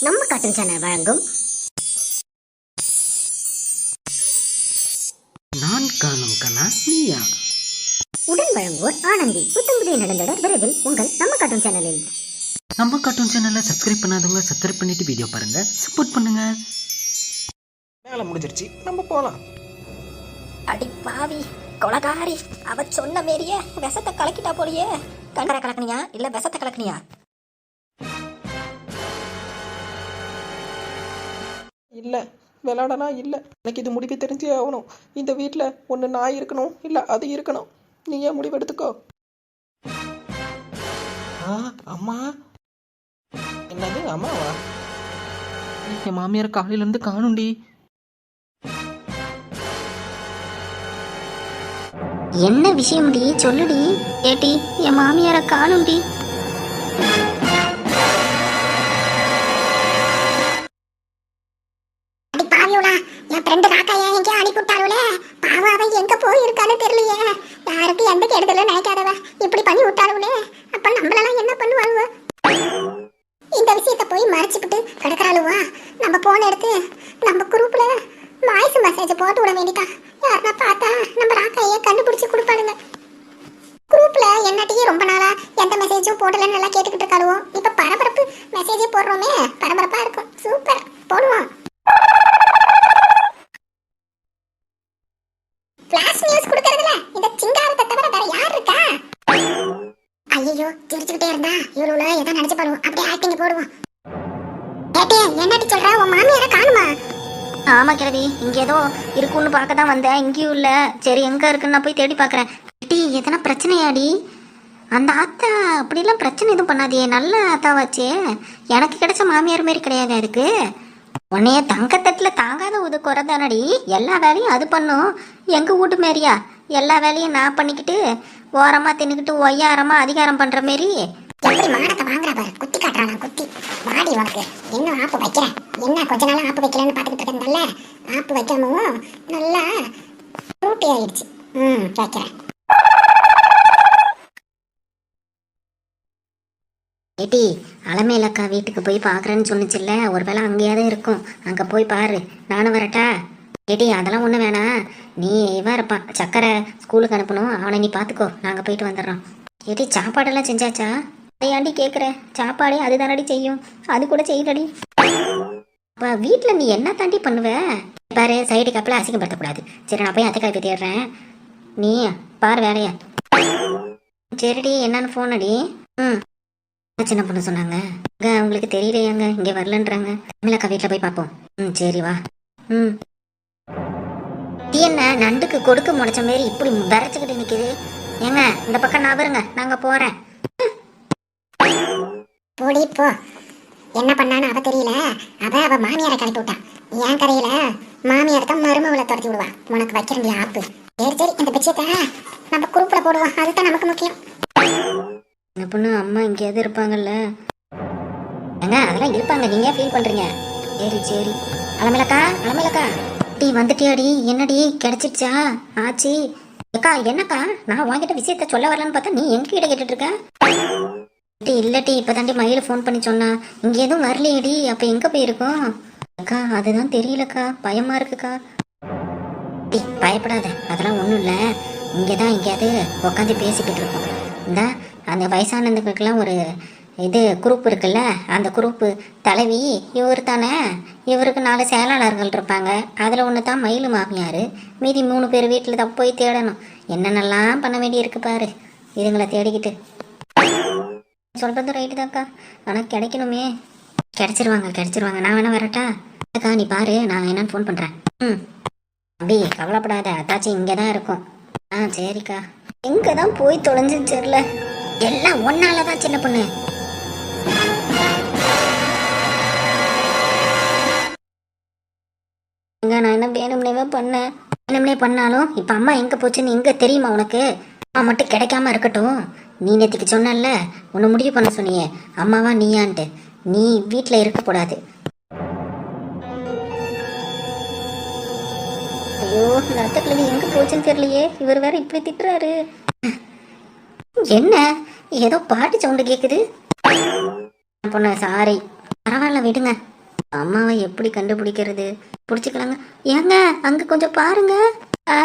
நம்ம காட்டும் சேனல் வழங்கும் நான் காணும் கனா நீயா. உடன் வழங்குவோர் ஆனந்தி. புத்தம்புதிய நடந்தட விரைவில் உங்கள் நம்ம காட்டும் சேனலில். நம்ம கார்ட்டூன் சேனலை சப்ஸ்கிரைப் பண்ணாதவங்க சப்ஸ்கிரைப் பண்ணிட்டு வீடியோ பாருங்க, சப்போர்ட் பண்ணுங்க. வேலை முடிஞ்சிருச்சு, நம்ம போலாம். அடி பாவி கொலகாரி, அவ சொன்ன மாரியே விஷத்தை கலக்கிட்டா போலியே. கண்டரை கலக்கணியா இல்ல விஷத்தை கலக்கணியா? இல்லை, விளாடலாம் இல்லை. எனக்கு இது முடிவு தெரிஞ்சே ஆகணும். இந்த வீட்டில் ஒன்று நாய் இருக்கணும், இல்லை அது இருக்கணும். நீ ஏன் முடிவு எடுத்துக்கோ. அம்மா. என்னது அம்மாவா? என் மாமியார் காலையிலேருந்து காணுண்டி. என்ன விஷயம்டி சொல்லுடி. ஏட்டி என் மாமியார காணும்டி. என் ஃப்ரெண்டு ராக்காயா எங்கே அனுப்பிவிட்டாளுவலே. பாவம் அவன் எங்க போயிருக்கான்னு தெரியலையே. யாருக்கு எந்த கெடுதல நினைக்காதவ இப்படி பண்ணி விட்டாளுவலே. அப்ப நம்மளெல்லாம் என்ன பண்ணுவாளுவ? இந்த விஷயத்த போய் மறைச்சிக்கிட்டு கிடக்குறாளுவா. நம்ம போன் எடுத்து நம்ம குரூப்ல வாய்ஸ் மெசேஜ் போட்டு விட வேண்டியதான். யாருன்னா பார்த்தா நம்ம ராக்காய கண்டுபிடிச்சு கொடுப்பாளுங்க. குரூப்ல என்னட்டையே ரொம்ப நாளா எந்த மெசேஜும் போடலன்னு நல்லா கேட்டுக்கிட்டு இருக்காளுவோ. இப்ப பரபரப்பு மெசேஜே போடுறோமே, பரபரப்பா இருக்கும். சூப்பர், போடுவோம். ஃபிளாஷ் நியூஸ் கொடுக்கறதுல இந்த சிங்காரத்தை தவிர வேற யார் இருக்கா? ஐயோ, சிரிச்சுக்கிட்டே இருந்தா இவளுல ஏதோ நினைச்சு பாருவோம். அப்படியே ஆக்டிங் போடுவோம். ஏட்டே, என்னடி சொல்ற? உன் மாமியார காணுமா? ஆமா கிழவி, இங்க ஏதோ இருக்குன்னு பார்க்க தான் வந்தேன். இங்கேயும் இல்ல. சரி, எங்க இருக்குன்னு நான் போய் தேடி பாக்குறேன். டி, எதனா பிரச்சனையாடி? அந்த ஆத்தா அப்படிலாம் பிரச்சனை எதுவும் பண்ணாதே, நல்ல ஆத்தாவாச்சே. எனக்கு கிடைச்ச மாமியார் மாரி கிடையாது அதுக்கு. உன்னைய தங்கத்தட்டில் தாங்காத உது குறைதானடி. எல்லா வேலையும் அது பண்ணும். எங்கள் வீட்டு மாரியா எல்லா வேலையும் நான் பண்ணிக்கிட்டு ஓரமாக தின்னுக்கிட்டு ஒய்யாரமா அதிகாரம் பண்ணுற மாரி. எப்படி மானத்தை வாங்குற பாரு. குத்தி காட்டுறானா குத்தி. வாடி உனக்கு இன்னும் ஆப்பு வைக்கிறேன். என்ன கொஞ்ச நாள் ஆப்பு வைக்கலன்னு பார்த்துக்கிட்டு இருக்கேன்ல. ஆப்பு வைக்காமவும் நல்லா ரூட்டி ஆயிடுச்சு. வைக்கிறேன். ஏட்டி, அலமேலக்கா வீட்டுக்கு போய் பார்க்குறேன்னு சொன்னிச்சில்ல, ஒரு வேளை அங்கேயாவது இருக்கும். அங்கே போய் பாரு. நானும் வரட்டா? ஏட்டி, அதெல்லாம் ஒன்றும் வேணாம். நீ இவன் இருப்பான், சக்கரை ஸ்கூலுக்கு அனுப்பணும். அவனை நீ பார்த்துக்கோ, நாங்கள் போயிட்டு வந்துடுறோம். ஏட்டி, சாப்பாடெல்லாம் செஞ்சாச்சா? அதையாண்டி கேட்குறேன். சாப்பாடே அது தானடி செய்யும், அது கூட செய்யலடி. அப்போ வீட்டில் நீ என்ன தாண்டி பண்ணுவ? பாரு, சைடு கப்பில் அசிங்கப்படுத்தக்கூடாது. சரி, நான் போய் அத்தைக்காய் தேடுறேன். நீ பாரு வேலையா. சரிடி, என்னன்னு ஃபோன் அடி. சின்ன பொண்ணு சொன்னாங்க. உங்களுக்கு தெரியலையாங்க, இங்கே வரலன்றாங்க. தமிழக்கா வீட்டில் போய் பார்ப்போம். சரி வா. என்ன நண்டுக்கு கொடுக்க முடைச்ச மாரி இப்படி விரைச்சிக்கிட்டு நிற்கிது? ஏங்க, இந்த பக்கம் நான் வருங்க, நாங்கள் போகிறேன். போடி போ. என்ன பண்ணான்னு அவ தெரியல. அவ மாமியாரை கிளப்பி விட்டான். ஏன் கரையில மாமியார் தான் மருமவளை துரத்தி விடுவா. உனக்கு வைக்க வேண்டிய ஆப்பு. சரி சரி, இந்த பட்சத்தை நம்ம குரூப்ல போடுவோம். அதுதான் நமக்கு முக்கியம். இந்த பொண்ணு அம்மா இங்கேயாவது இருப்பாங்கல்ல? ஏங்க, அதெல்லாம் இருப்பாங்க, நீங்க ஃபீல் பண்றீங்க. சரி சரி. அலமேலக்கா, அலமேலக்கா, டீ வந்துட்டியாடி? என்னடி கிடைச்சிடுச்சா? ஆச்சி. அக்கா, என்னக்கா, நான் உன்கிட்ட விஷயத்த சொல்ல வரலான்னு பார்த்தா நீ எங்ககிட்ட கேட்டுட்டு இருக்க? டீ இல்லட்டி, இப்பதாண்டி மயில ஃபோன் பண்ணி சொன்னா. இங்க எதுவும் வரலையேடி. அப்ப எங்க போயிருக்கோம்? அக்கா, அதுதான் தெரியலக்கா, பயமா இருக்குக்கா. டீ பயப்படாத, அதெல்லாம் ஒன்றும் இல்லை. இங்கேதான் எங்கேயாவது உட்காந்து பேசிக்கிட்டு இருக்கோம். இந்த அந்த வயசானதுக்கெல்லாம் ஒரு இது குரூப் இருக்குல்ல, அந்த குரூப்பு தலைவி இவர் தானே. இவருக்கு 4 செயலாளர்கள் இருப்பாங்க. அதில் ஒன்று தான் மயிலு மாமியார். மீதி 3 பேர் வீட்டில் தான் போய் தேடணும். என்னென்னலாம் பண்ண வேண்டி இருக்கு பாரு, இதுங்களை தேடிக்கிட்டு. சொல்கிறது ரைட்டு தான்க்கா, ஆனால் கிடைக்கணுமே. கிடைச்சிருவாங்க. நான் வேணா வரட்டா? அக்கா, நீ பாரு, நான் என்னன்னு ஃபோன் பண்ணுறேன். அப்படி கவலைப்படாத, அத்தாச்சி இங்கே தான் இருக்கும். சரிக்கா. எங்கே தான் போய் தொலைஞ்சுன்னு தெரியல. எல்லாம் ஒன்னால தான் சின்ன பொண்ணு. நான் என்ன வேணும்னே பண்ணேன். வேணும்னே பண்ணாலும் இப்போ அம்மா எங்கே போச்சுன்னு எங்கே தெரியுமா உனக்கு? அம்மா மட்டும் கிடைக்காம இருக்கட்டும். நீ நேற்றுக்கு சொன்னல, உன்னை முடிவு பண்ண சொன்னியே, அம்மாவா நீயான்ட்டு. நீ வீட்டில் இருக்கக்கூடாது. ஐயோ, இந்த அத்தைக்கிழவி எங்கே போச்சுன்னு தெரியலையே. இவர் வேற இப்படி திட்டுறாரு. என்ன ஏதோ பாட்டு சவுண்டு கேக்குது. பொண்ணு சாரி, பரவாயில்ல விடுங்க. அம்மாவை எப்படி கண்டுபிடிக்கிறது? பிடிச்சிக்கலாங்க. ஏங்க அங்க கொஞ்சம் பாருங்க. ஆ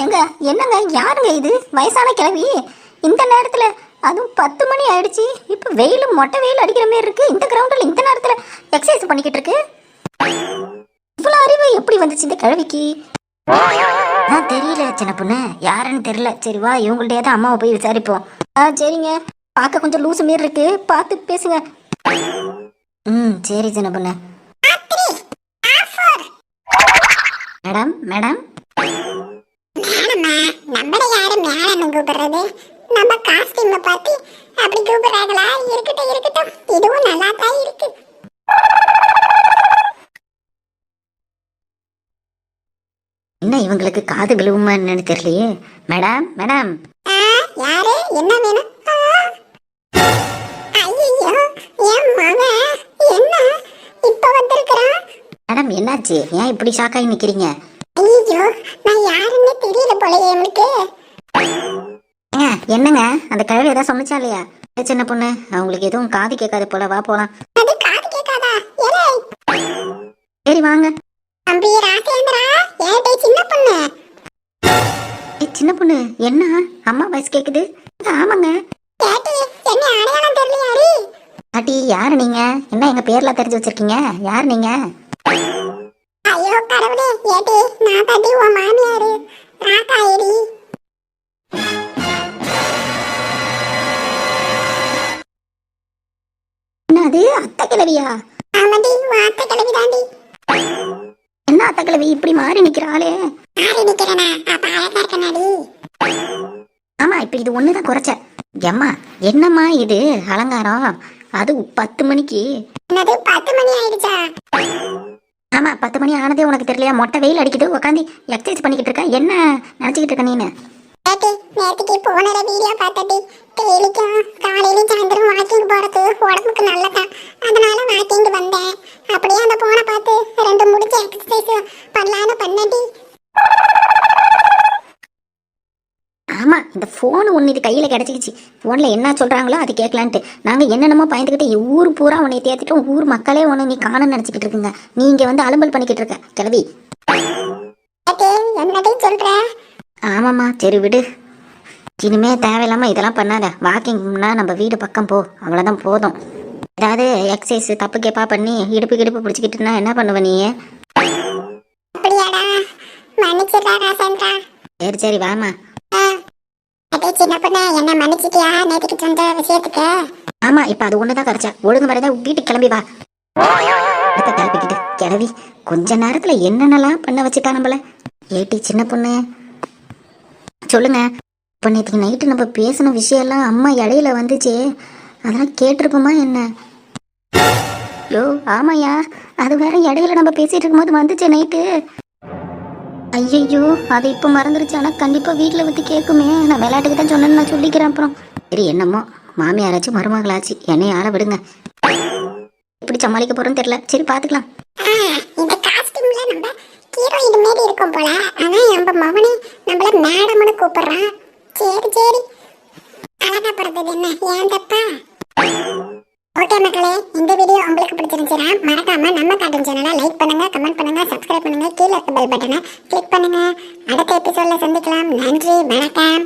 எங்க என்னங்க யாருங்க இது? வயசான கிழவி இந்த நேரத்துல, அதுவும் 10 மணி ஆயிடுச்சு. இப்ப வெயில் மொட்டை வெயில் அடிக்கிற மாதிரி இருக்கு. இந்த கிரவுண்டில் இந்த நேரத்துல எக்ஸசைஸ் பண்ணிக்கிட்டு இருக்கு. இவ்வளவு அறிவு எப்படி வந்துச்சு இந்த கிழவிக்கு? தெரியல சின்ன பொண்ணு, யாருன்னு தெரியல. சரி வா, இவங்கள்ட்டே தான் அம்மாவை போய் விசாரிப்போம். சரிங்க, பார்க்க கொஞ்சம் லூசு மாரி இருக்கு, பார்த்து பேசுங்க. சரி சின்ன பொண்ணு. மேடம் மேடம் நம்மள யாரு மேடம் கூப்பிடுறது? நம்ம காஸ்டியூமை பார்த்து அப்படி கூப்பிடுறாங்களா? இருக்கட்டும் இருக்கட்டும், இதுவும் நல்லா தான் இருக்கு. என்ன இவங்களுக்கு காது விழுவுமா என்னன்னு தெரியலையே. மேடம் மேடம் யாரு? என்ன வேணும்? ஐயோ, என் மகன் என்ன இப்ப வந்திருக்கிறான்? மேடம் என்னாச்சு? ஏன் இப்படி ஷாக்காகி நிக்கிறீங்க? ஐயோ, நான் யாருன்னு தெரியல போலயே எனக்கு. என்னங்க அந்த கிழவி ஏதாவது சொன்னிச்சா இல்லையா? சின்ன பொண்ணு, அவங்களுக்கு எதுவும் காது கேட்காது போல, வா போலாம். அது காது கேட்காதா? ஏலே சரி வாங்க. தம்பி ராசேந்திரா, ஏடே சின்ன பொண்ணு. சின்ன பொண்ணு என்ன அம்மா வாய்ஸ் கேக்குது? ஆமாங்க. ஏடி, என்ன அடையாளம் தெரியலையாடி? பாட்டி யாரு நீங்க? என்ன எங்க பேர்லாம் தெரிஞ்சு வச்சிருக்கீங்க? யார் நீங்க? ஐயோ கடவுளே, ஏடி நான் தாண்டி உன் மாமியாரு ராக்காயடி. என்னது அத்தை கிழவியா? ஆமாடி, உன் அத்தை கிழவி தாண்டி. என்ன அத்தை கிழவி இப்படி மாறி நிக்கிறாளே? மாறி நிக்கிறேனா? அப்ப அழகா இருக்கனாடி. ஆமா, இப்ப இது ஒண்ணுதான் குறைச்ச. எம்மா என்னம்மா இது அலங்காரம்? அது 10 மணிக்கு. என்னது 10 மணி ஆயிடுச்சா? ஆமா 10 மணி ஆனதே உனக்கு தெரியலையா? மொட்டை வெயில் அடிக்குது, உட்காந்து எக்ஸசைஸ் பண்ணிக்கிட்டு இருக்க. என்ன நினைச்சுக்கிட்டு இருக்க நீனு? ஏடி, நேத்துக்கு போனத வீடியோ பார்த்தடி. டெய்லிக்கும் காலையில சாயந்தரம் வாக்கிங் போறது உடம்புக்கு நல்லதான். அதனால வாக்கிங் வந்தேன். அப்படியே அந்த போனை பார்த்து 2 முடிச்ச எக்ஸசைஸ் பண்ணலான்னு பண்ணடி. ஆமா, இந்த போன் ஒன்று இது கையில கிடைச்சிக்கிச்சு. போன்ல என்ன சொல்றாங்களோ அது கேட்கலான்ட்டு நாங்க என்னென்னமோ பயந்துக்கிட்டு ஊர் பூரா உன்னை தேத்திட்டோம். ஊர் மக்களே உன்னை நீ காணன்னு நினைச்சுக்கிட்டு இருக்குங்க. நீ இங்க வந்து அலும்பல் பண்ணிக்கிட்டு இருக்க கிழவி. என்னடி சொல்ற? ஆமாம்மா, சரி விடு. இனிமே தேவையில்லாம இதெல்லாம் பண்ணாத. வாக்கிங்னா நம்ம வீடு பக்கம் போ, அவ்வளவுதான் போதும். ஏதாவது எக்ஸசைஸ் தப்பு கேப்பா பண்ணி இடுப்பு கிடுப்பு பிடிச்சிக்கிட்டுனா என்ன பண்ணுவ நீ? அப்படியாடா, மன்னிச்சிடா ராசேந்திரா. சரி சரி வாமா. அதே சின்ன பொண்ணு, என்ன மன்னிச்சிட்டியா நேற்றுக்கு சொன்ன விஷயத்துக்கு? ஆமா, இப்ப அது ஒண்ணுதான் கரைச்சா. ஒழுங்கு மாதிரிதான் வீட்டுக்கு கிளம்பி வா. கிளம்பிக்கிட்டு கிளவி கொஞ்ச நேரத்துல என்னென்னலாம் பண்ண வச்சுட்டா நம்மள. ஏட்டி சின்ன பொண்ணு சொல்லுங்க. இப்ப நேற்றுக்கு நைட்டு நம்ம பேசின விஷயம் எல்லாம் அம்மா இடையில வந்துச்சு, அதெல்லாம் கேட்டிருப்போமா என்ன? யோ ஆமாயா, அது வேற இடையில நம்ம பேசிட்டு இருக்கும்போது வந்துச்சு நைட்டு. ஐயோ, அது இப்போ மறந்துருச்சு. ஆனால் கண்டிப்பாக வீட்டில் வந்து கேட்குமே. நான் விளையாட்டுக்கு தான் சொன்னேன்னு நான் சொல்லிக்கிறேன். அப்புறம் சரி, என்னமோ மாமியாராச்சும் மருமகளாச்சு, என்னைய ஆள விடுங்க. எப்படி சமாளிக்க போறோன்னு தெரியல. சரி பார்த்துக்கலாம். இந்த காஸ்டியூம்ல நம்ம ஹீரோயின் மாதிரி இருக்கும் போல. ஆனா நம்ம மவனே நம்மள மேடம்னு கூப்பிடுறான். சரி சரி, அழகா பிறந்தது என்ன ஏன் தப்பா? ஓகே மக்களே, இந்த வீடியோ உங்களுக்கு பிடிச்சிருந்துச்சுன்னா மறக்காம நம்ம கார்ட்டூன் சேனலை லைக் பண்ணுங்க, கமெண்ட் பண்ணுங்க, சப்ஸ்கிரைப் பண்ணுங்க, கீழே இருக்க பெல் பட்டனை கிளிக் பண்ணுங்க. அடுத்த எபிசோட்ல சந்திக்கலாம். நன்றி, வணக்கம்.